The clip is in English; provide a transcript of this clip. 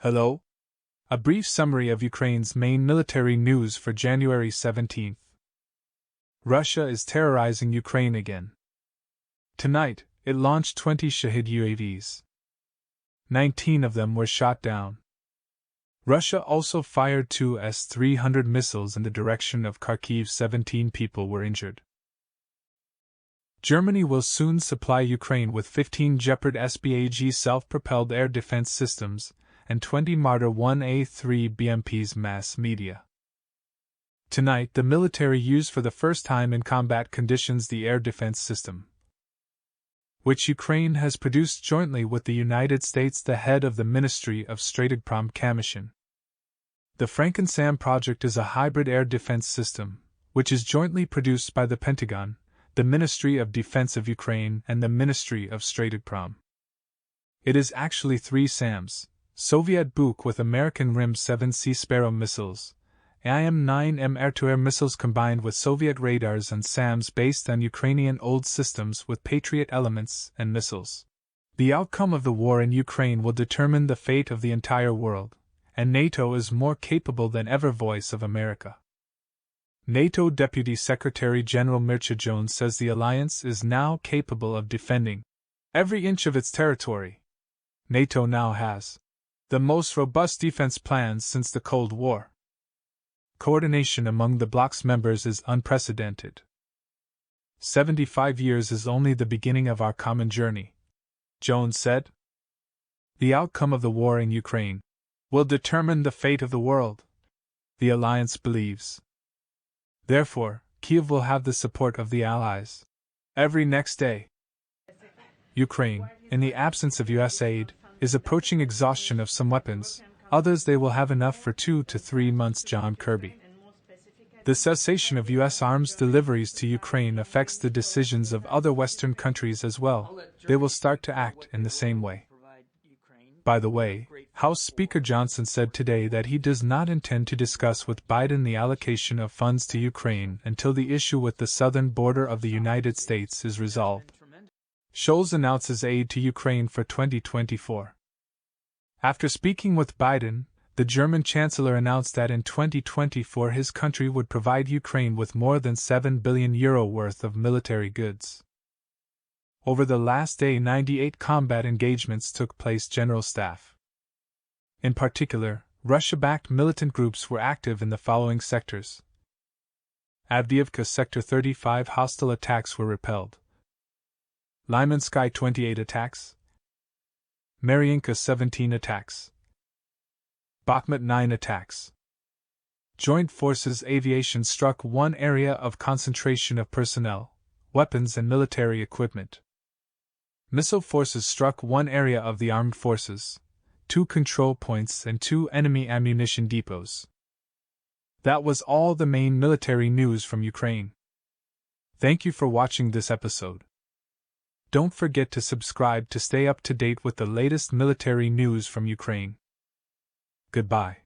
Hello? A brief summary of Ukraine's main military news for January 17th. Russia is terrorizing Ukraine again. Tonight, it launched 20 Shahed UAVs. 19 of them were shot down. Russia also fired 2 S-300 missiles in the direction of Kharkiv. 17 people were injured. Germany will soon supply Ukraine with 15 Gepard SPAAG self-propelled air defense systems and 20 Marder 1A3 BMPs. Mass media. Tonight, the military used for the first time in combat conditions the air defense system, which Ukraine has produced jointly with the United States. The head of the Ministry of Strategic Commission. The Franken-SAM project is a hybrid air defense system, which is jointly produced by the Pentagon, the Ministry of Defense of Ukraine, and the Ministry of Strategic. It is actually 3 SAMs: Soviet Buk with American RIM-7C Sparrow missiles, IM-9M air-to-air missiles combined with Soviet radars, and SAMs based on Ukrainian old systems with Patriot elements and missiles. The outcome of the war in Ukraine will determine the fate of the entire world, and NATO is more capable than ever. Voice of America. NATO Deputy Secretary General Mircea Jones says the alliance is now capable of defending every inch of its territory. NATO now has the most robust defense plans since the Cold War. Coordination among the bloc's members is unprecedented. 75 years is only the beginning of our common journey, Jones said. The outcome of the war in Ukraine will determine the fate of the world, the alliance believes. Therefore, Kyiv will have the support of the Allies every next day. Ukraine, in the absence of U.S. aid, is approaching exhaustion of some weapons, others they will have enough for 2 to 3 months. John Kirby. The cessation of U.S. arms deliveries to Ukraine affects the decisions of other Western countries as well. They will start to act in the same way. By the way, House Speaker Johnson said today that he does not intend to discuss with Biden the allocation of funds to Ukraine until the issue with the southern border of the United States is resolved. Scholz announces aid to Ukraine for 2024. After speaking with Biden, the German Chancellor announced that in 2024 his country would provide Ukraine with more than €7 billion worth of military goods. Over the last day, 98 combat engagements took place. General Staff. In particular, Russia-backed militant groups were active in the following sectors. Avdiivka Sector 35 hostile attacks were repelled. Lymansky 28 attacks. Mariinka 17 attacks. Bakhmut 9 attacks. Joint Forces Aviation struck one area of concentration of personnel, weapons and military equipment. Missile Forces struck one area of the armed forces, 2 control points and 2 enemy ammunition depots. That was all the main military news from Ukraine. Thank you for watching this episode. Don't forget to subscribe to stay up to date with the latest military news from Ukraine. Goodbye.